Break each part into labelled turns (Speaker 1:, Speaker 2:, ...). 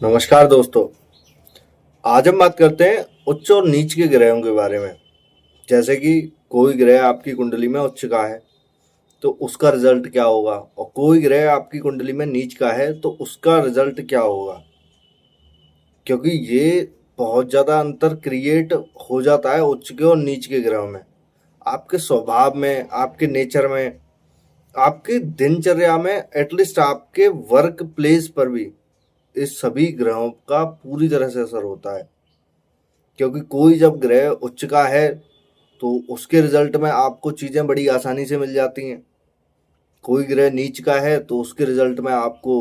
Speaker 1: नमस्कार दोस्तों। आज हम बात करते हैं उच्च और नीच के ग्रहों के बारे में। जैसे कि कोई ग्रह आपकी कुंडली में उच्च का है तो उसका रिजल्ट क्या होगा, और कोई ग्रह आपकी कुंडली में नीच का है तो उसका रिजल्ट क्या होगा। क्योंकि ये बहुत ज़्यादा अंतर क्रिएट हो जाता है उच्च के और नीच के ग्रहों में, आपके स्वभाव में, आपके नेचर में, आपकी दिनचर्या में, एटलीस्ट आपके वर्क प्लेस पर भी इस सभी ग्रहों का पूरी तरह से असर होता है। क्योंकि कोई जब ग्रह उच्च का है तो उसके रिजल्ट में आपको चीज़ें बड़ी आसानी से मिल जाती हैं। कोई ग्रह नीच का है तो उसके रिजल्ट में आपको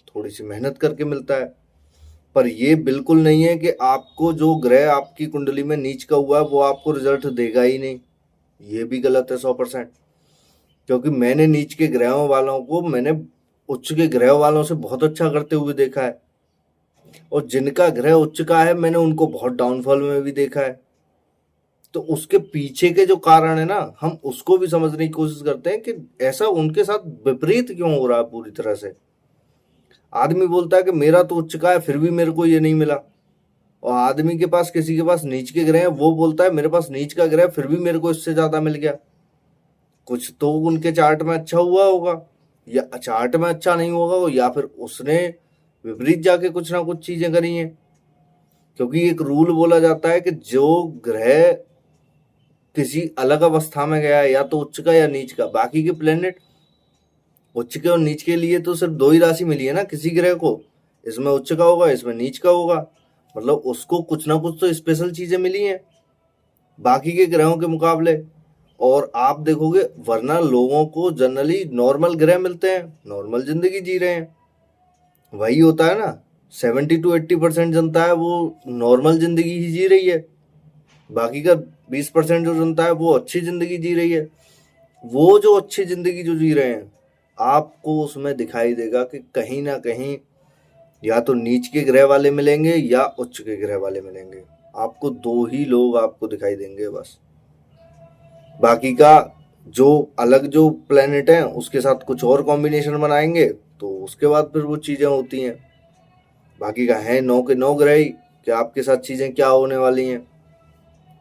Speaker 1: थोड़ी सी मेहनत करके मिलता है। पर ये बिल्कुल नहीं है कि आपको जो ग्रह आपकी कुंडली में नीच का हुआ है वो आपको रिजल्ट देगा ही नहीं। ये भी गलत है 100%। क्योंकि मैंने नीच के ग्रहों वालों को मैंने उच्च के ग्रह वालों से बहुत अच्छा करते हुए देखा है, और जिनका ग्रह उच्च का है मैंने उनको बहुत डाउनफॉल में भी देखा है। तो उसके पीछे के जो कारण है ना, हम उसको भी समझने की कोशिश करते हैं कि ऐसा उनके साथ विपरीत क्यों हो रहा है पूरी तरह से। आदमी बोलता है कि मेरा तो उच्च का है फिर भी मेरे को ये नहीं मिला, और आदमी के पास, किसी के पास नीच के ग्रह है, वो बोलता है मेरे पास नीच का ग्रह है फिर भी मेरे को इससे ज्यादा मिल गया। कुछ तो उनके चार्ट में अच्छा हुआ होगा, या चार्ट में अच्छा नहीं होगा, या फिर उसने विपरीत जाके कुछ ना कुछ चीजें करी हैं। क्योंकि एक रूल बोला जाता है कि जो ग्रह किसी अलग अवस्था में गया है, या तो उच्च का या नीच का, बाकी के प्लेनेट उच्च के और नीच के लिए तो सिर्फ दो ही राशि मिली है ना किसी ग्रह को, इसमें उच्च का होगा, इसमें नीच का होगा। मतलब उसको कुछ ना कुछ तो स्पेशल चीजें मिली हैं बाकी के ग्रहों के मुकाबले। और आप देखोगे वरना लोगों को जनरली नॉर्मल ग्रह मिलते हैं, नॉर्मल जिंदगी जी रहे हैं। वही होता है ना, 70 to 80% जनता है वो नॉर्मल जिंदगी ही जी रही है, बाकी का 20% जो जनता है वो अच्छी जिंदगी जी रही है। वो जो अच्छी जिंदगी जो जी रहे हैं, आपको उसमें दिखाई देगा कि कहीं ना कहीं या तो नीच के ग्रह वाले मिलेंगे या उच्च के ग्रह वाले मिलेंगे। आपको दो ही लोग आपको दिखाई देंगे बस। बाकी का जो अलग जो प्लेनेट है उसके साथ कुछ और कॉम्बिनेशन बनाएंगे तो उसके बाद फिर वो चीजें होती हैं। बाकी का है 9 के 9 ग्रह ही कि आपके साथ चीजें क्या होने वाली हैं।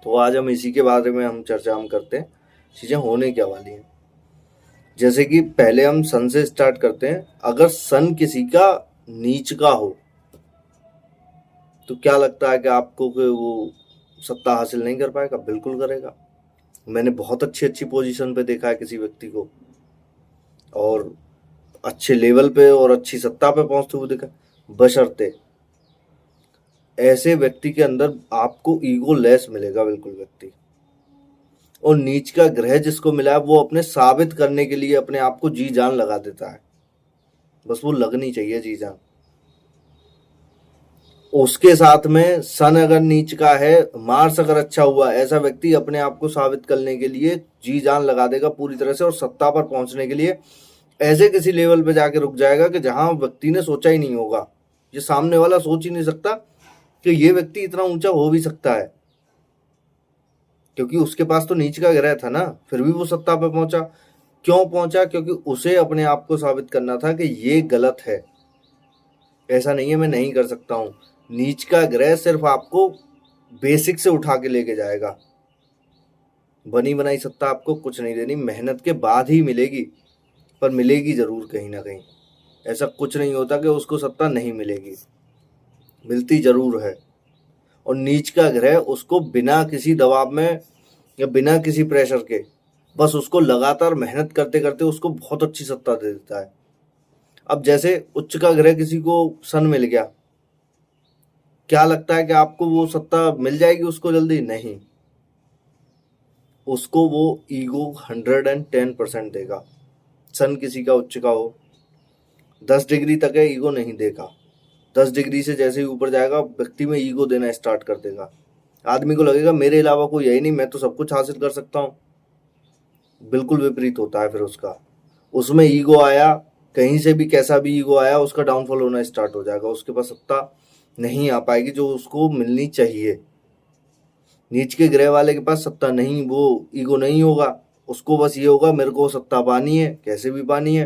Speaker 1: तो आज हम इसी के बारे में चर्चा करते हैं, चीजें होने क्या वाली हैं। जैसे कि पहले हम सन से स्टार्ट करते हैं। अगर सन किसी का नीच का हो तो क्या लगता है कि आपको कि वो सत्ता हासिल नहीं कर पाएगा? बिल्कुल करेगा। मैंने बहुत अच्छी अच्छी पोजीशन पे देखा है किसी व्यक्ति को, और अच्छे लेवल पे और अच्छी सत्ता पे पहुंचते हुए देखा, बशर्ते ऐसे व्यक्ति के अंदर आपको ईगो लेस मिलेगा बिल्कुल व्यक्ति। और नीच का ग्रह जिसको मिला है वो अपने साबित करने के लिए अपने आप को जी जान लगा देता है, बस वो लगनी चाहिए जी जान। उसके साथ में सन अगर नीच का है, मार्स अगर अच्छा हुआ, ऐसा व्यक्ति अपने आप को साबित करने के लिए जी जान लगा देगा पूरी तरह से, और सत्ता पर पहुंचने के लिए ऐसे किसी लेवल पे जाके रुक जाएगा कि जहां व्यक्ति ने सोचा ही नहीं होगा। ये सामने वाला सोच ही नहीं सकता कि ये व्यक्ति इतना ऊंचा हो भी सकता है, क्योंकि उसके पास तो नीच का ग्रह था ना, फिर भी वो सत्ता पे पहुंचा। क्यों पहुंचा? क्योंकि उसे अपने आप को साबित करना था कि ये गलत है, ऐसा नहीं है मैं नहीं कर सकता हूँ। नीच का ग्रह सिर्फ आपको बेसिक से उठा के लेके जाएगा, बनी बनाई सत्ता आपको कुछ नहीं देनी, मेहनत के बाद ही मिलेगी, पर मिलेगी जरूर कहीं ना कहीं। ऐसा कुछ नहीं होता कि उसको सत्ता नहीं मिलेगी, मिलती जरूर है। और नीच का ग्रह उसको बिना किसी दबाव में या बिना किसी प्रेशर के, बस उसको लगातार मेहनत करते करते उसको बहुत अच्छी सत्ता दे देता है। अब जैसे उच्च का ग्रह किसी को सन मिल गया, क्या लगता है कि आपको वो सत्ता मिल जाएगी उसको जल्दी? नहीं, उसको वो ईगो 110% देगा। सन किसी का उच्च का हो, 10 डिग्री तक है, ईगो नहीं देगा। 10 डिग्री से जैसे ही ऊपर जाएगा व्यक्ति में ईगो देना स्टार्ट कर देगा। आदमी को लगेगा मेरे अलावा कोई यही नहीं, मैं तो सब कुछ हासिल कर सकता हूँ। बिल्कुल विपरीत होता है फिर उसका। उसमें ईगो आया, कहीं से भी कैसा भी ईगो आया, उसका डाउनफॉल होना स्टार्ट हो जाएगा। उसके पास सत्ता नहीं आ पाएगी जो उसको मिलनी चाहिए। नीच के ग्रह वाले के पास सत्ता नहीं, वो ईगो नहीं होगा, उसको बस ये होगा मेरे को सत्ता पानी है, कैसे भी पानी है।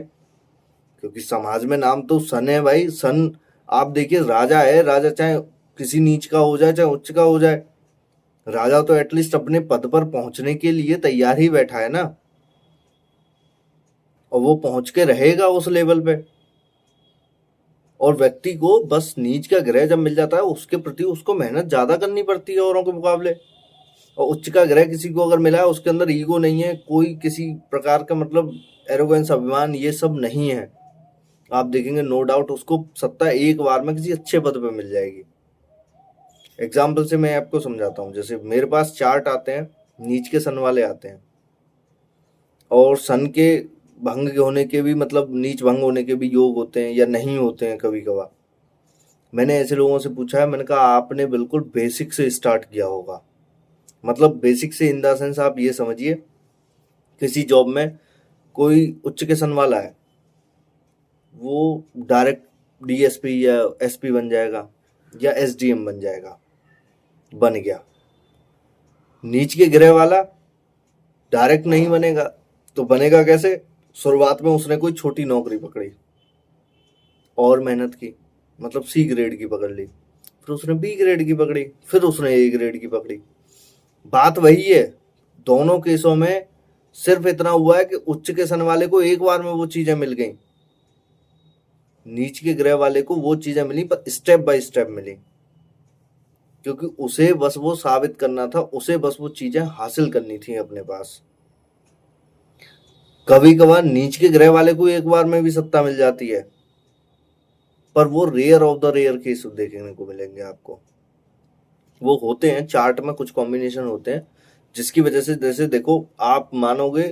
Speaker 1: क्योंकि समाज में नाम तो सन है भाई। सन आप देखिए राजा है, राजा चाहे किसी नीच का हो जाए चाहे उच्च का हो जाए, राजा तो एटलीस्ट अपने पद पर पहुंचने के लिए तैयार ही बैठा है ना, और वो पहुंच के रहेगा उस लेवल पे। और व्यक्ति को बस नीच का ग्रह जब मिल जाता है उसके प्रति उसको मेहनत ज्यादा करनी पड़ती है औरों के मुकाबले। और उच्च का ग्रह किसी को अगर मिला है उसके अंदर ईगो नहीं है, कोई किसी प्रकार का मतलब एरोगेंस, अभिमान, ये सब नहीं है। आप देखेंगे नो डाउट उसको सत्ता एक बार में किसी अच्छे पद पे मिल जाएगी। एग्जाम्पल से मैं आपको समझाता हूँ। जैसे मेरे पास चार्ट आते हैं, नीच के सन वाले आते हैं, और सन के भंग होने के भी मतलब नीच भंग होने के भी योग होते हैं या नहीं होते हैं कभी कभार। मैंने ऐसे लोगों से पूछा है, मैंने कहा आपने बिल्कुल बेसिक से स्टार्ट किया होगा। मतलब बेसिक से इन द सेंस आप ये समझिए, किसी जॉब में कोई उच्च के सन वाला है, वो डायरेक्ट डीएसपी या एसपी बन जाएगा या एसडीएम बन जाएगा, बन गया। नीच के ग्रह वाला डायरेक्ट नहीं बनेगा, तो बनेगा कैसे? शुरुआत में उसने कोई छोटी नौकरी पकड़ी और मेहनत की, मतलब सी ग्रेड की पकड़ ली, फिर उसने बी ग्रेड की पकड़ी, फिर उसने ए ग्रेड की पकड़ी। बात वही है, दोनों केसों में सिर्फ इतना हुआ है कि उच्च के सन वाले को एक बार में वो चीजें मिल गई, नीच के ग्रह वाले को वो चीजें मिली पर स्टेप बाय स्टेप मिली, क्योंकि उसे बस वो साबित करना था, उसे बस वो चीजें हासिल करनी थी अपने पास। कभी कभार नीच के ग्रह वाले को एक बार में भी सत्ता मिल जाती है, पर वो rare of the rare case देखने को मिलेंगे आपको। वो होते हैं चार्ट में, कुछ कॉम्बिनेशन होते हैं जिसकी वजह से, जैसे देखो आप मानोगे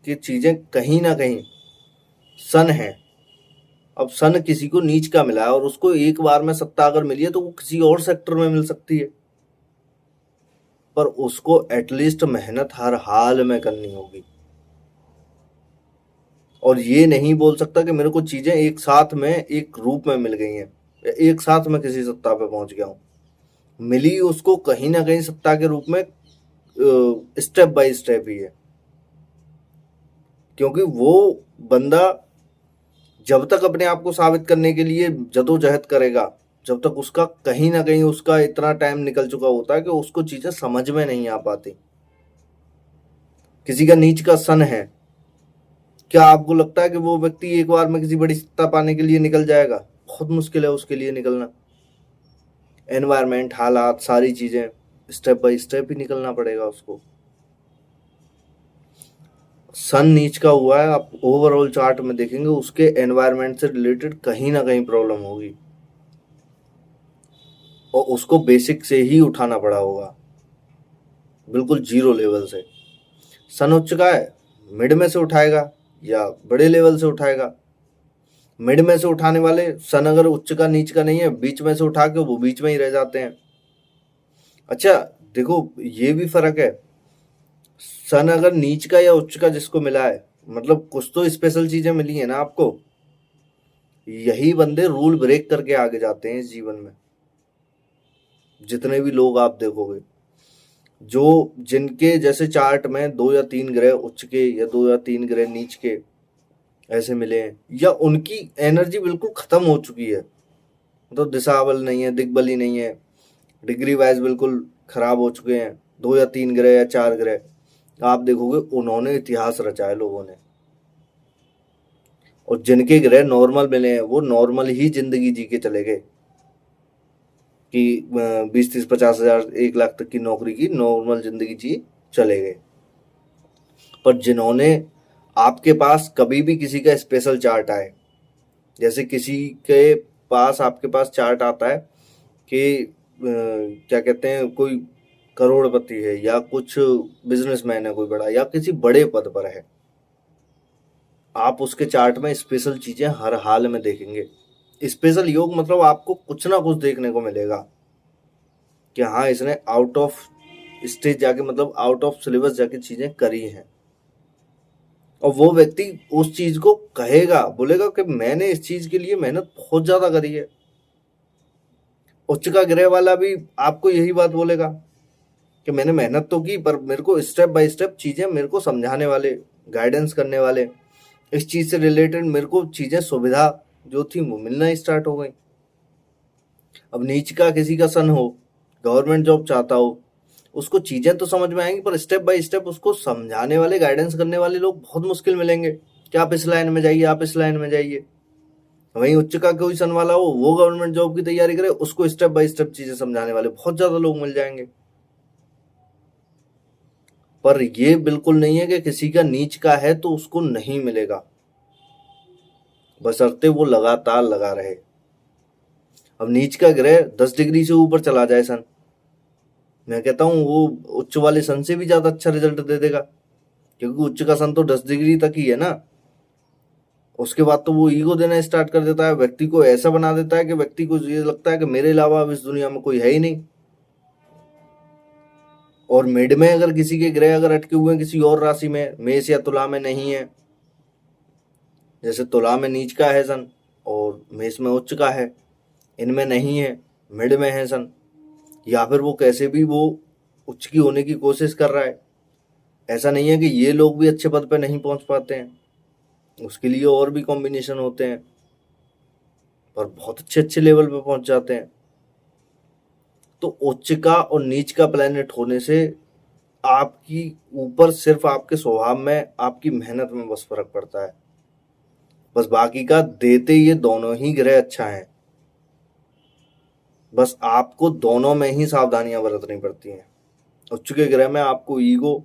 Speaker 1: कि चीजें कहीं ना कहीं सन है। अब सन किसी को नीच का मिला है और उसको एक बार में सत्ता अगर मिली है तो वो किसी और सेक्टर में मिल सकती है, पर उसको एटलीस्ट मेहनत हर हाल में करनी होगी। और ये नहीं बोल सकता कि मेरे को चीजें एक साथ में एक रूप में मिल गई हैं, एक साथ में किसी सत्ता पे पहुंच गया हूं। मिली उसको कहीं ना कहीं सत्ता के रूप में स्टेप बाय स्टेप ही है, क्योंकि वो बंदा जब तक अपने आप को साबित करने के लिए जदोजहद करेगा, जब तक उसका कहीं ना कहीं उसका इतना टाइम निकल चुका होता है कि उसको चीजें समझ में नहीं आ पाती। किसी का नीच का सन है, क्या आपको लगता है कि वो व्यक्ति एक बार में किसी बड़ी सत्ता पाने के लिए निकल जाएगा? बहुत मुश्किल है उसके लिए निकलना। एनवायरमेंट, हालात, सारी चीजें स्टेप बाय स्टेप ही निकलना पड़ेगा उसको। सन नीच का हुआ है, आप ओवरऑल चार्ट में देखेंगे उसके एनवायरमेंट से रिलेटेड कहीं ना कहीं प्रॉब्लम होगी, और उसको बेसिक से ही उठाना पड़ा होगा, बिल्कुल जीरो लेवल से। सन उच्च का है, मिड में से उठाएगा या बड़े लेवल से उठाएगा। मिड में से उठाने वाले, सन अगर उच्च का नीच का नहीं है, बीच में से उठा के वो बीच में ही रह जाते हैं। अच्छा देखो ये भी फर्क है, सन अगर नीच का या उच्च का जिसको मिला है, मतलब कुछ तो स्पेशल चीजें मिली है ना आपको। यही बंदे रूल ब्रेक करके आगे जाते हैं इस जीवन में। जितने भी लोग आप देखोगे, जो जिनके जैसे चार्ट में 2 या 3 ग्रह उच्च के या 2 या 3 ग्रह नीच के ऐसे मिले हैं, या उनकी एनर्जी बिल्कुल खत्म हो चुकी है, तो दिशाबल नहीं है, दिग्बल ही नहीं है, डिग्री वाइज बिल्कुल खराब हो चुके हैं, 2 या 3 ग्रह या 4 ग्रह, आप देखोगे उन्होंने इतिहास रचा है लोगों ने। और जिनके ग्रह नॉर्मल मिले हैं वो नॉर्मल ही जिंदगी जी के चले गए, कि 20, 30, 50 हजार 1 लाख तक की नौकरी की नॉर्मल जिंदगी जी चले गए। पर जिन्होंने, आपके पास कभी भी किसी का स्पेशल चार्ट आए, जैसे किसी के पास आपके पास चार्ट आता है कि क्या कहते हैं, कोई करोड़पति है या कुछ बिजनेसमैन है कोई बड़ा, या किसी बड़े पद पर है, आप उसके चार्ट में स्पेशल चीजें हर हाल में देखेंगे। स्पेशल योग मतलब आपको कुछ ना कुछ देखने को मिलेगा कि हाँ इसने आउट ऑफ स्टेज जाके, मतलब आउट ऑफ सिलेबस जाके चीजें करी हैं, और वो व्यक्ति उस चीज को कहेगा, बोलेगा कि मैंने इस चीज के लिए मेहनत बहुत ज्यादा करी है। उच्च का ग्रह वाला भी आपको यही बात बोलेगा कि मैंने मेहनत तो की, पर मेरे को स्टेप बाय स्टेप चीजें मेरे को समझाने वाले, गाइडेंस करने वाले, इस चीज से रिलेटेड मेरे को चीजें, सुविधा जो थी वो मिलना स्टार्ट हो गई। अब नीच का किसी का सन हो, गवर्नमेंट जॉब चाहता हो, उसको चीजें तो समझ में आएंगी, पर स्टेप बाय स्टेप उसको समझाने वाले, गाइडेंस करने वाले लोग बहुत मुश्किल मिलेंगे कि आप इस लाइन में जाइए, आप इस लाइन में जाइए। वहीं उच्च का कोई सन वाला हो, वो गवर्नमेंट जॉब की तैयारी करे, उसको स्टेप बाय स्टेप चीजें समझाने वाले बहुत ज्यादा लोग मिल जाएंगे। पर ये बिल्कुल नहीं है कि किसी का नीच का है तो उसको नहीं मिलेगा, बशर्ते वो लगातार लगा रहे। अब नीच का ग्रह 10 डिग्री से ऊपर चला जाए सन, मैं कहता हूँ वो उच्च वाले सन से भी ज्यादा अच्छा रिजल्ट दे देगा, क्योंकि उच्च का सन तो 10 डिग्री तक ही है ना। उसके बाद तो वो ईगो देना स्टार्ट कर देता है, व्यक्ति को ऐसा बना देता है कि व्यक्ति को ये लगता है कि मेरे अलावा अब इस दुनिया में कोई है ही नहीं। और मिड में अगर किसी के ग्रह अगर अटके हुए हैं किसी और राशि में, मेष या तुला में नहीं है, जैसे तुला में नीच का है सन और मेष में उच्च का है, इनमें नहीं है, मिड में है सन, या फिर वो कैसे भी वो उच्च की होने की कोशिश कर रहा है। ऐसा नहीं है कि ये लोग भी अच्छे पद पे नहीं पहुंच पाते हैं, उसके लिए और भी कॉम्बिनेशन होते हैं, पर बहुत अच्छे अच्छे लेवल पे पहुंच जाते हैं। तो उच्च का और नीच का प्लेनेट होने से आपकी ऊपर सिर्फ आपके स्वभाव में, आपकी मेहनत में बस फर्क पड़ता है, बस बाकी का देते ये दोनों ही ग्रह अच्छा है, बस आपको दोनों में ही सावधानियां बरतनी पड़ती हैं। उच्च के ग्रह में आपको ईगो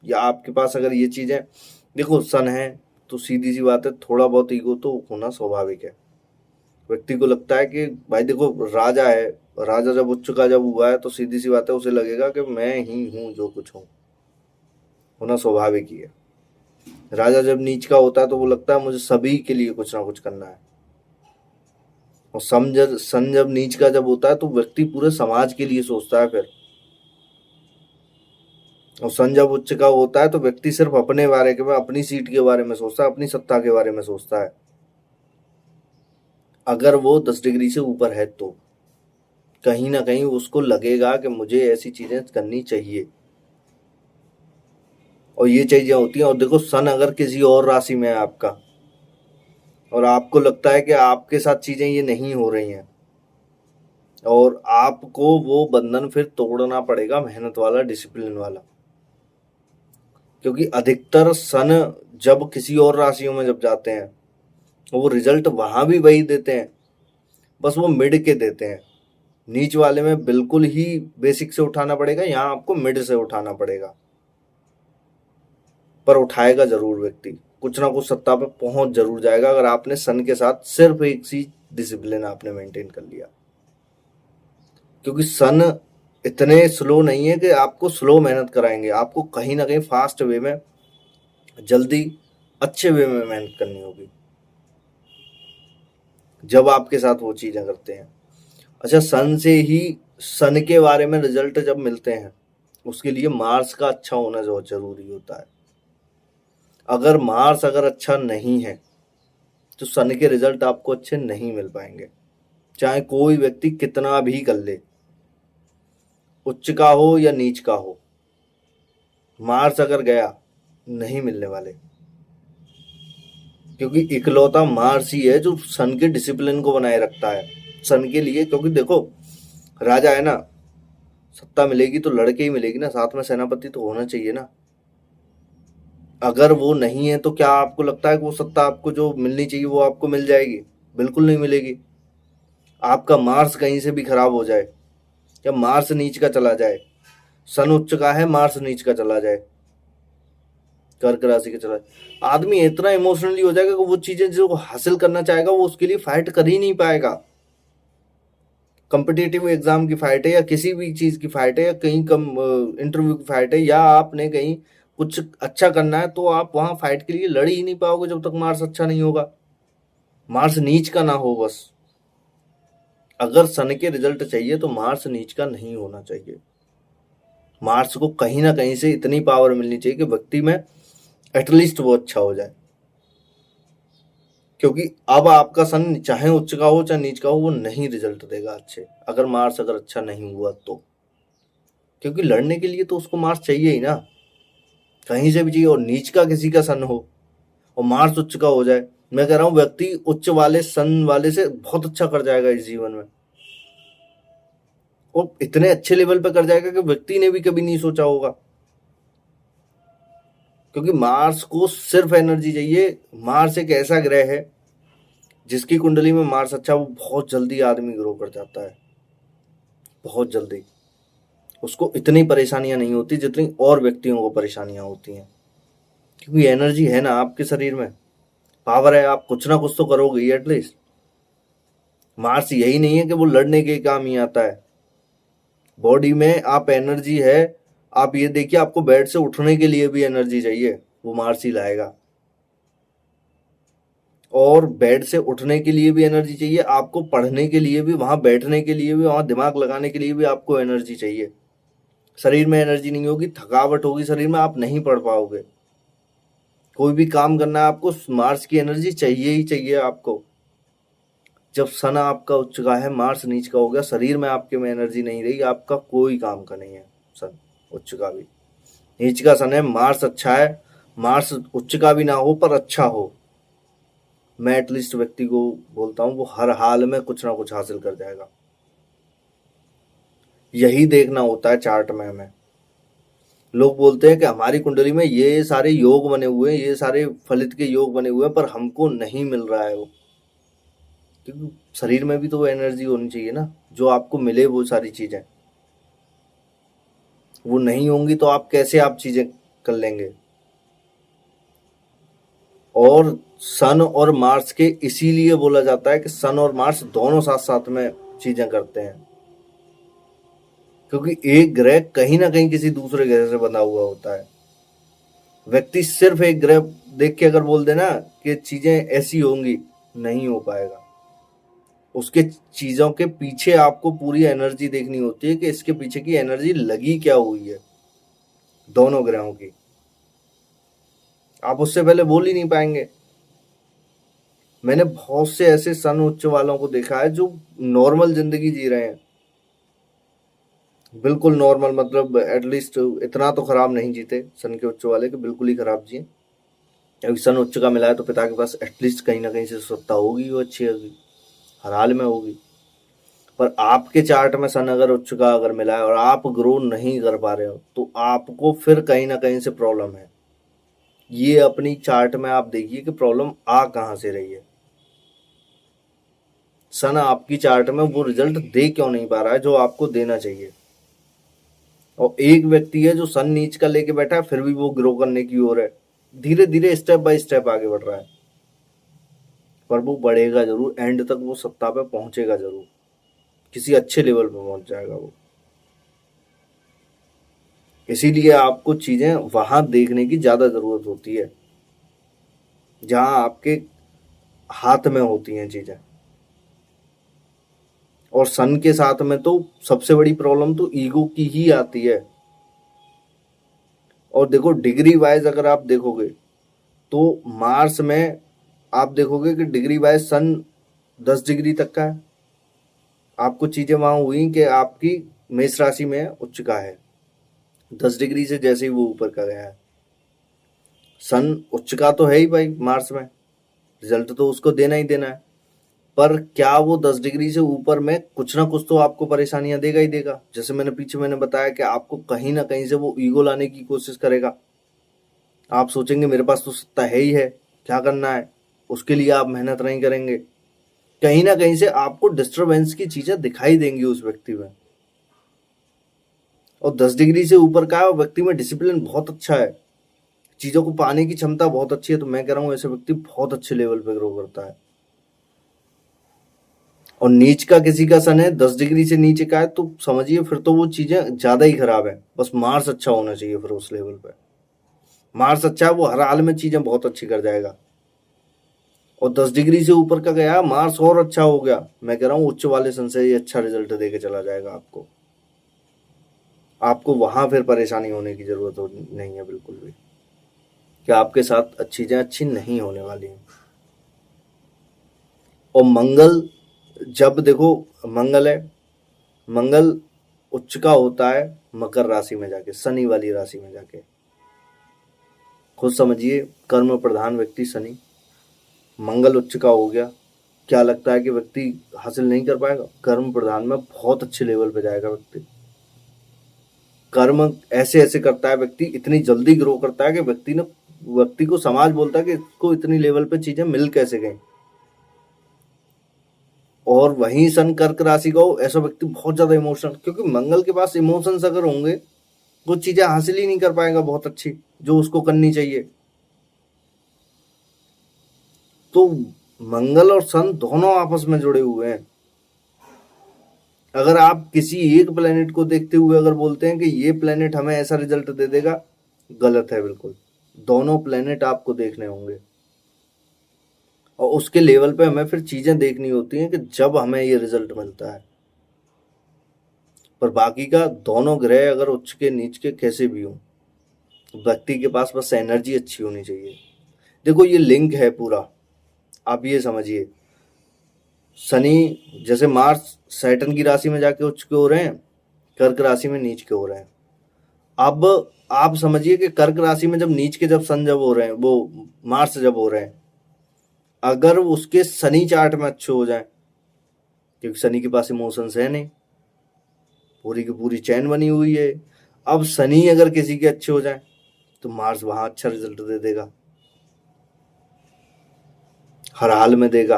Speaker 1: या आपके पास अगर ये चीजें, देखो सन है तो सीधी सी बात है, थोड़ा बहुत ईगो तो होना स्वाभाविक है। व्यक्ति को लगता है कि भाई देखो राजा है, राजा जब उच्च का जब हुआ है तो सीधी सी बात है उसे लगेगा कि मैं ही हूं जो कुछ हूं, होना स्वाभाविक ही है। राजा जब नीच का होता है तो वो लगता है मुझे सभी के लिए कुछ ना कुछ करना है। और सन जब नीच का जब होता है तो व्यक्ति पूरे समाज के लिए सोचता है फिर। और सन जब उच्च का होता है तो व्यक्ति सिर्फ अपने बारे में, अपनी सीट के बारे में सोचता है, अपनी सत्ता के बारे में सोचता है, अगर वो 10 डिग्री से ऊपर है तो कहीं ना कहीं उसको लगेगा कि मुझे ऐसी चीजें करनी चाहिए, और ये चीजें होती हैं। और देखो सन अगर किसी और राशि में है आपका, और आपको लगता है कि आपके साथ चीजें ये नहीं हो रही हैं, और आपको वो बंधन फिर तोड़ना पड़ेगा, मेहनत वाला, डिसिप्लिन वाला। क्योंकि अधिकतर सन जब किसी और राशियों में जब जाते हैं वो रिजल्ट वहां भी वही देते हैं, बस वो मिड के देते हैं। नीच वाले में बिल्कुल ही बेसिक से उठाना पड़ेगा, यहाँ आपको मिड से उठाना पड़ेगा, पर उठाएगा जरूर व्यक्ति, कुछ ना कुछ सत्ता पे पहुंच जरूर जाएगा अगर आपने सन के साथ सिर्फ एक सी डिसिप्लिन आपने मेंटेन कर लिया। क्योंकि सन इतने स्लो नहीं है कि आपको स्लो मेहनत कराएंगे, आपको कहीं ना कहीं फास्ट वे में, जल्दी अच्छे वे में मेहनत करनी होगी जब आपके साथ वो चीजें करते हैं। अच्छा, सन से ही, सन के बारे में रिजल्ट जब मिलते हैं उसके लिए मार्स का अच्छा होना जो जरूरी होता है। अगर मार्स अगर अच्छा नहीं है तो सन के रिजल्ट आपको अच्छे नहीं मिल पाएंगे, चाहे कोई व्यक्ति कितना भी कर ले, उच्च का हो या नीच का हो, मार्स अगर गया नहीं मिलने वाले। क्योंकि इकलौता मार्स ही है जो सन के डिसिप्लिन को बनाए रखता है सन के लिए। क्योंकि देखो राजा है ना, सत्ता मिलेगी तो लड़के ही मिलेगी ना, साथ में सेनापति तो होना चाहिए ना। अगर वो नहीं है तो क्या आपको लगता है कि वो सत्ता आपको जो मिलनी चाहिए वो आपको मिल जाएगी? बिल्कुल नहीं मिलेगी। आपका मार्स कहीं से भी खराब हो जाए, या मार्स नीच का चला जाए, सन उच्च का है मार्स नीच का चला जाए, कर्क राशि का चला जाए, आदमी इतना इमोशनली हो जाएगा कि वो चीजें जो हासिल करना चाहेगा वो उसके लिए फाइट कर ही नहीं पाएगा। कॉम्पिटिटिव एग्जाम की फाइट है, या किसी भी चीज की फाइट है, या कहीं कम इंटरव्यू की फाइट है, या आपने कहीं कुछ अच्छा करना है, तो आप वहां फाइट के लिए लड़ ही नहीं पाओगे जब तक मार्स अच्छा नहीं होगा, मार्स नीच का ना हो। बस अगर सन के रिजल्ट चाहिए तो मार्स नीच का नहीं होना चाहिए। मार्स को कहीं ना कहीं से इतनी पावर मिलनी चाहिए कि व्यक्ति में एटलीस्ट वो अच्छा हो जाए। क्योंकि अब आपका सन चाहे उच्च का हो चाहे नीच का हो, वो नहीं रिजल्ट देगा अच्छे, अगर मार्स अगर अच्छा नहीं हुआ तो। क्योंकि लड़ने के लिए तो उसको मार्स चाहिए ही ना, कहीं से भी चाहिए। और नीच का किसी का सन हो और मार्स उच्च का हो जाए, मैं कह रहा हूँ व्यक्ति उच्च वाले सन वाले से बहुत अच्छा कर जाएगा इस जीवन में। और इतने अच्छे लेवल पे कर जाएगा कि व्यक्ति ने भी कभी नहीं सोचा होगा। क्योंकि मार्स को सिर्फ एनर्जी चाहिए। मार्स एक ऐसा ग्रह है जिसकी कुंडली में मार्स अच्छा, वो बहुत जल्दी आदमी ग्रो कर जाता है, बहुत जल्दी। उसको इतनी परेशानियां नहीं होती जितनी और व्यक्तियों को परेशानियां होती हैं, क्योंकि एनर्जी है ना आपके शरीर में, पावर है, आप कुछ ना कुछ तो करोगे ही एटलीस्ट। मार्स यही नहीं है कि वो लड़ने के काम ही आता है। बॉडी में आप एनर्जी है, आप ये देखिए, आपको बेड से उठने के लिए भी एनर्जी चाहिए, वो मार्स ही लाएगा। और बेड से उठने के लिए भी एनर्जी चाहिए, आपको पढ़ने के लिए भी, वहां बैठने के लिए भी, वहां दिमाग लगाने के लिए भी आपको एनर्जी चाहिए। शरीर में एनर्जी नहीं होगी, थकावट होगी शरीर में, आप नहीं पढ़ पाओगे। कोई भी काम करना है आपको, मार्स की एनर्जी चाहिए ही चाहिए आपको। जब सन आपका उच्च का है, मार्स नीच का हो गया, शरीर में आपके में एनर्जी नहीं रही, आपका कोई काम का नहीं है। सन उच्च का भी, नीच का सन है, मार्स अच्छा है, मार्स उच्च का भी ना हो पर अच्छा हो, मैं एटलीस्ट व्यक्ति को बोलता हूँ वो हर हाल में कुछ ना कुछ हासिल कर जाएगा। यही देखना होता है चार्ट में हमें। लोग बोलते हैं कि हमारी कुंडली में ये सारे योग बने हुए हैं, ये सारे फलित के योग बने हुए हैं, पर हमको नहीं मिल रहा है वो। क्योंकि शरीर में भी तो वो एनर्जी होनी चाहिए ना, जो आपको मिले वो सारी चीजें। वो नहीं होंगी तो आप कैसे आप चीजें कर लेंगे। और सन और मार्स के इसीलिए बोला जाता है कि सन और मार्स दोनों साथ साथ में चीजें करते हैं, क्योंकि एक ग्रह कहीं ना कहीं किसी दूसरे ग्रह से बंधा हुआ होता है। व्यक्ति सिर्फ एक ग्रह देख के अगर बोल देना कि चीजें ऐसी होंगी, नहीं हो पाएगा। उसके चीजों के पीछे आपको पूरी एनर्जी देखनी होती है कि इसके पीछे की एनर्जी लगी क्या हुई है दोनों ग्रहों की। आप उससे पहले बोल ही नहीं पाएंगे। मैंने बहुत से ऐसे सन उच्च वालों को देखा है जो नॉर्मल जिंदगी जी रहे हैं, बिल्कुल नॉर्मल, मतलब एटलीस्ट इतना तो खराब नहीं जीते सन के उच्च वाले, के बिल्कुल ही खराब जिए। अभी सन उच्च का मिला है तो पिता के पास एटलीस्ट कहीं ना कहीं से सत्ता होगी, वो अच्छी होगी, हर हाल में होगी। पर आपके चार्ट में सन अगर उच्च का अगर मिला है और आप ग्रो नहीं कर पा रहे हो, तो आपको फिर कहीं ना कहीं से प्रॉब्लम है। ये अपनी चार्ट में आप देखिए कि प्रॉब्लम आ कहां से रही है। सन आपकी चार्ट में वो रिजल्ट दे क्यों नहीं पा रहा है जो आपको देना चाहिए। और एक व्यक्ति है जो सन नीच का लेके बैठा है, फिर भी वो ग्रो करने की ओर है, धीरे धीरे स्टेप बाय स्टेप आगे बढ़ रहा है, पर वो बढ़ेगा जरूर, एंड तक वो सत्ता पे पहुंचेगा जरूर, किसी अच्छे लेवल पे पहुंच जाएगा वो। इसीलिए आपको चीजें वहां देखने की ज्यादा जरूरत होती है जहां आपके हाथ में होती हैं चीजें। और सन के साथ में तो सबसे बड़ी प्रॉब्लम तो ईगो की ही आती है। और देखो डिग्री वाइज अगर आप देखोगे तो मार्स में आप देखोगे कि डिग्री वाइज सन 10 डिग्री तक का है। आपको चीजें वहां हुई कि आपकी मेष राशि में उच्च का है, 10 डिग्री से जैसे ही वो ऊपर का गया है। सन उच्च का तो है ही भाई मार्स में, रिजल्ट तो उसको देना ही देना है, पर क्या वो 10 डिग्री से ऊपर में कुछ ना कुछ तो आपको परेशानियां देगा ही देगा। जैसे मैंने बताया कि आपको कहीं ना कहीं से वो ईगो लाने की कोशिश करेगा। आप सोचेंगे मेरे पास तो सत्ता है ही है, क्या करना है, उसके लिए आप मेहनत नहीं करेंगे। कहीं ना कहीं से आपको डिस्टरबेंस की चीजें दिखाई देंगी उस व्यक्ति में। और 10 डिग्री से ऊपर का व्यक्ति में डिसिप्लिन बहुत अच्छा है, चीजों को पाने की क्षमता बहुत अच्छी है, तो मैं कह रहा हूँ ऐसे व्यक्ति बहुत अच्छे लेवल पे ग्रो करता है। और नीच का किसी का सन है 10 डिग्री से नीचे का है, तो समझिए फिर तो वो चीजें ज्यादा ही खराब है। बस मार्स अच्छा होना चाहिए फिर उस लेवल पे। मार्स अच्छा है, वो हर हाल में चीजें बहुत अच्छी कर जाएगा। और 10 डिग्री से ऊपर का गया मार्स और अच्छा हो गया, मैं कह रहा हूँ उच्च वाले सन से ये अच्छा रिजल्ट दे के चला जाएगा आपको। आपको वहां फिर परेशानी होने की जरूरत नहीं है बिल्कुल भी, कि आपके साथ चीजें अच्छी नहीं होने वाली हैं। और मंगल, जब देखो मंगल है, मंगल उच्च का होता है मकर राशि में जाके, शनि वाली राशि में जाके। खुद समझिए कर्म प्रधान व्यक्ति शनि, मंगल उच्च का हो गया क्या लगता है कि व्यक्ति हासिल नहीं कर पाएगा? कर्म प्रधान में बहुत अच्छे लेवल पे जाएगा व्यक्ति। कर्म ऐसे ऐसे करता है व्यक्ति, इतनी जल्दी ग्रो करता है कि व्यक्ति को समाज बोलता है कि इसको इतनी लेवल पे चीजें मिल कैसे गई। और वहीं सन कर्क राशि का हो ऐसा व्यक्ति बहुत ज्यादा इमोशनल, क्योंकि मंगल के पास इमोशंस अगर होंगे वो चीजें हासिल ही नहीं कर पाएगा बहुत अच्छी जो उसको करनी चाहिए। तो मंगल और सन दोनों आपस में जुड़े हुए हैं। अगर आप किसी एक प्लेनेट को देखते हुए अगर बोलते हैं कि ये प्लेनेट हमें ऐसा रिजल्ट दे देगा, गलत है बिल्कुल। दोनों प्लेनेट आपको देखने होंगे और उसके लेवल पे हमें फिर चीजें देखनी होती हैं कि जब हमें ये रिजल्ट मिलता है। पर बाकी का दोनों ग्रह अगर उच्च के नीच के कैसे भी हो, व्यक्ति के पास बस एनर्जी अच्छी होनी चाहिए। देखो ये लिंक है पूरा, आप ये समझिए। शनि जैसे मार्स सैटर्न की राशि में जाके उच्च के हो रहे हैं, कर्क राशि में नीच के हो रहे हैं। अब आप समझिए कि कर्क राशि में जब नीच के जब सन जब हो रहे हैं, वो मार्स जब हो रहे हैं, अगर उसके शनि चार्ट में अच्छे हो जाए, क्योंकि शनि के पास इमोशंस है नहीं, पूरी की पूरी चैन बनी हुई है। अब शनि अगर किसी के अच्छे हो जाए तो मार्स वहां अच्छा रिजल्ट दे देगा, हर हाल में देगा,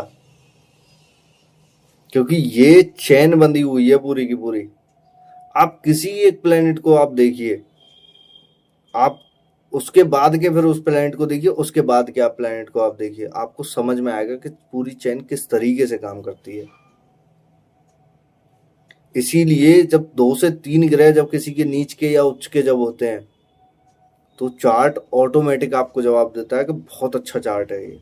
Speaker 1: क्योंकि ये चैन बंधी हुई है पूरी की पूरी। आप किसी एक प्लेनेट को आप देखिए, आप उसके बाद के फिर उस प्लेनेट को देखिए, उसके बाद के आप प्लेनेट को आप देखिए, आपको समझ में आएगा कि पूरी चैन किस तरीके से काम करती है। इसीलिए जब 2 से 3 ग्रह जब किसी के नीच के या उच्च के जब होते हैं तो चार्ट ऑटोमेटिक आपको जवाब देता है कि बहुत अच्छा चार्ट है ये।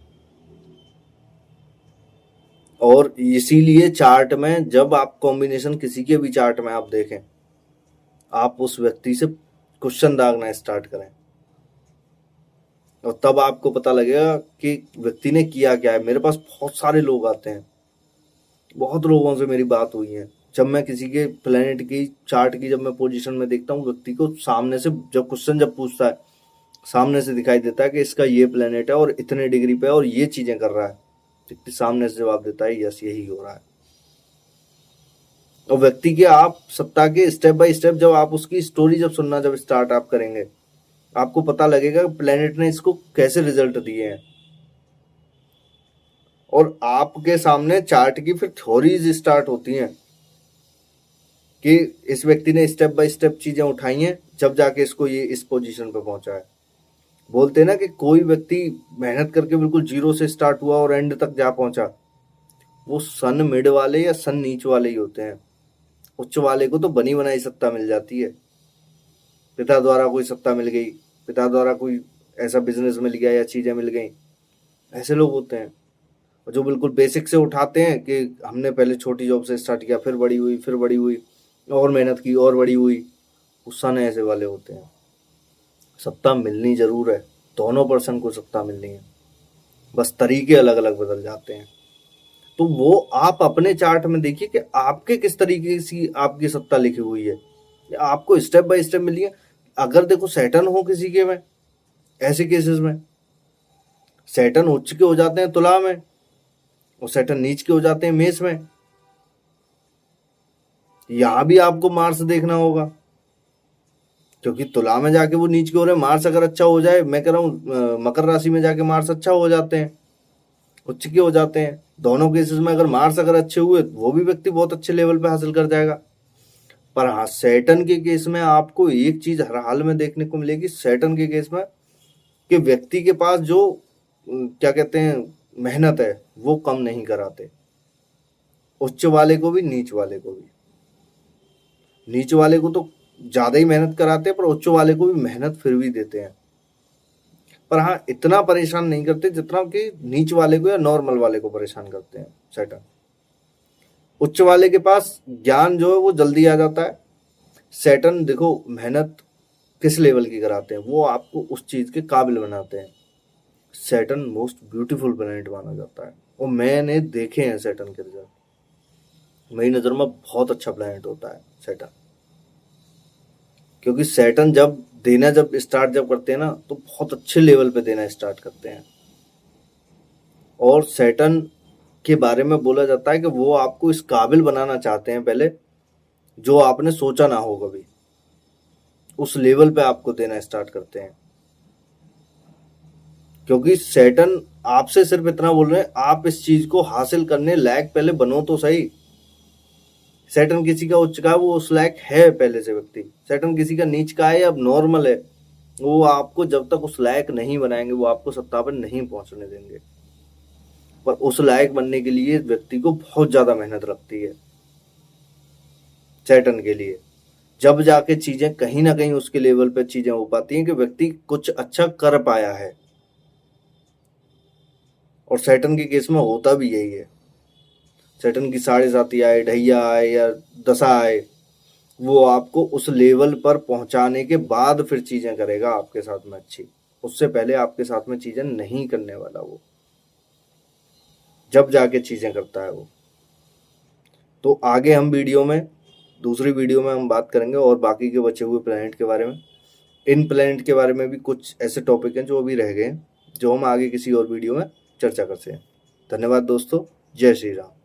Speaker 1: और इसीलिए चार्ट में जब आप कॉम्बिनेशन किसी के भी चार्ट में आप देखें, आप उस व्यक्ति से क्वेश्चन दागना स्टार्ट करें और तब आपको पता लगेगा कि व्यक्ति ने किया क्या है। मेरे पास बहुत सारे लोग आते हैं, बहुत लोगों से मेरी बात हुई है। जब मैं किसी के प्लेनेट की चार्ट की जब मैं पोजीशन में देखता हूँ, व्यक्ति को सामने से जब क्वेश्चन जब पूछता है, सामने से दिखाई देता है कि इसका ये प्लेनेट है और इतने डिग्री पे और ये चीजें कर रहा है, व्यक्ति सामने से जवाब देता है यस यही हो रहा है। और व्यक्ति के आप सत्ता के स्टेप बाय स्टेप जब आप उसकी स्टोरी जब सुनना जब स्टार्ट आप करेंगे, आपको पता लगेगा प्लेनेट ने इसको कैसे रिजल्ट दिए हैं। और आपके सामने चार्ट की फिर थ्योरीज स्टार्ट होती हैं कि इस व्यक्ति ने स्टेप बाय स्टेप चीजें उठाई हैं जब जाके इसको ये इस पोजीशन पे पहुंचा है। बोलते हैं ना कि कोई व्यक्ति मेहनत करके बिल्कुल जीरो से स्टार्ट हुआ और एंड तक जा पहुंचा, वो सन मिड वाले या सन नीच वाले ही होते हैं। उच्च वाले को तो बनी बनाई सत्ता मिल जाती है, पिता द्वारा कोई सत्ता मिल गई, पिता द्वारा कोई ऐसा बिजनेस मिल गया या चीजें मिल गई, ऐसे लोग होते हैं। और जो बिल्कुल बेसिक से उठाते हैं कि हमने पहले छोटी जॉब से स्टार्ट किया, फिर बड़ी हुई, फिर बड़ी हुई, और मेहनत की और बड़ी हुई, उस सन ऐसे वाले होते हैं। सत्ता मिलनी जरूर है, दोनों पर्सन को सत्ता मिलनी है, बस तरीके अलग अलग बदल जाते हैं। तो वो आप अपने चार्ट में देखिए कि आपके किस तरीके से आपकी सत्ता लिखी हुई है, आपको स्टेप बाय स्टेप मिली है। अगर देखो सैटर्न हो किसी के में, ऐसे केसेस में सैटर्न उच्च के हो जाते हैं तुला में और सैटर्न नीच के हो जाते हैं मेष में। यहां भी आपको मार्स देखना होगा, क्योंकि तुला में जाके वो नीच के हो रहे हैं। मार्स अगर अच्छा हो जाए, मैं कह रहा हूँ मकर राशि में जाके मार्स अच्छा हो जाते हैं, उच्च के हो जाते हैं। दोनों केसेस में अगर मार्स अगर अच्छे हुए वो भी व्यक्ति बहुत अच्छे लेवल पे हासिल कर जाएगा। पर हाँ, सैटर्न के केस में आपको एक चीज हर हाल में देखने को मिलेगी, सैटर्न के केस में, कि व्यक्ति के पास जो क्या कहते हैं मेहनत है वो कम नहीं कराते, उच्च वाले को भी नीच वाले को भी। नीच वाले को तो ज्यादा ही मेहनत कराते हैं, पर उच्च वाले को भी मेहनत फिर भी देते हैं। पर हाँ, इतना परेशान नहीं करते जितना कि नीच वाले को या नॉर्मल वाले को परेशान करते हैं सैटर्न। उच्च वाले के पास ज्ञान जो है वो जल्दी आ जाता है। सैटर्न देखो मेहनत किस लेवल की कराते हैं, वो आपको उस चीज के काबिल बनाते हैं। सैटर्न मोस्ट ब्यूटीफुल प्लैनेट माना जाता है और मैंने देखे हैं सैटर्न के रिजल्ट, मेरी नजर में बहुत अच्छा प्लैनेट होता है सैटर्न। क्योंकि सैटर्न जब देना जब स्टार्ट जब करते हैं ना, तो बहुत अच्छे लेवल पे देना स्टार्ट करते हैं। और सैटर्न के बारे में बोला जाता है कि वो आपको इस काबिल बनाना चाहते हैं पहले, जो आपने सोचा ना हो कभी, उस लेवल पे आपको देना स्टार्ट करते हैं। क्योंकि सैटर्न आपसे सिर्फ इतना बोल रहे हैं, आप इस चीज को हासिल करने लायक पहले बनो तो सही। सैटर्न किसी का उच्च का है, वो उस लायक है पहले से व्यक्ति। सैटर्न किसी का नीच का है या नॉर्मल है, वो आपको जब तक उस लायक नहीं बनाएंगे, वो आपको सत्ता पर नहीं पहुंचने देंगे। पर उस लायक बनने के लिए व्यक्ति को बहुत ज्यादा मेहनत लगती है सैटर्न के लिए। जब जाके चीजें कहीं ना कहीं उसके लेवल पे चीजें हो पाती हैं कि व्यक्ति कुछ अच्छा कर पाया है। और सैटर्न के केस में होता भी यही है। सैटर्न की 7.5 आए, ढैया आए या दशा आए, वो आपको उस लेवल पर पहुंचाने के बाद फिर चीजें करेगा आपके साथ में अच्छी। उससे पहले आपके साथ में चीजें नहीं करने वाला वो, जब जाके चीजें करता है वो। तो आगे हम दूसरी वीडियो में हम बात करेंगे और बाकी के बचे हुए प्लैनेट के बारे में। इन प्लैनेट के बारे में भी कुछ ऐसे टॉपिक हैं जो अभी रह गए, जो हम आगे किसी और वीडियो में चर्चा करते हैं। धन्यवाद दोस्तों, जय श्री राम।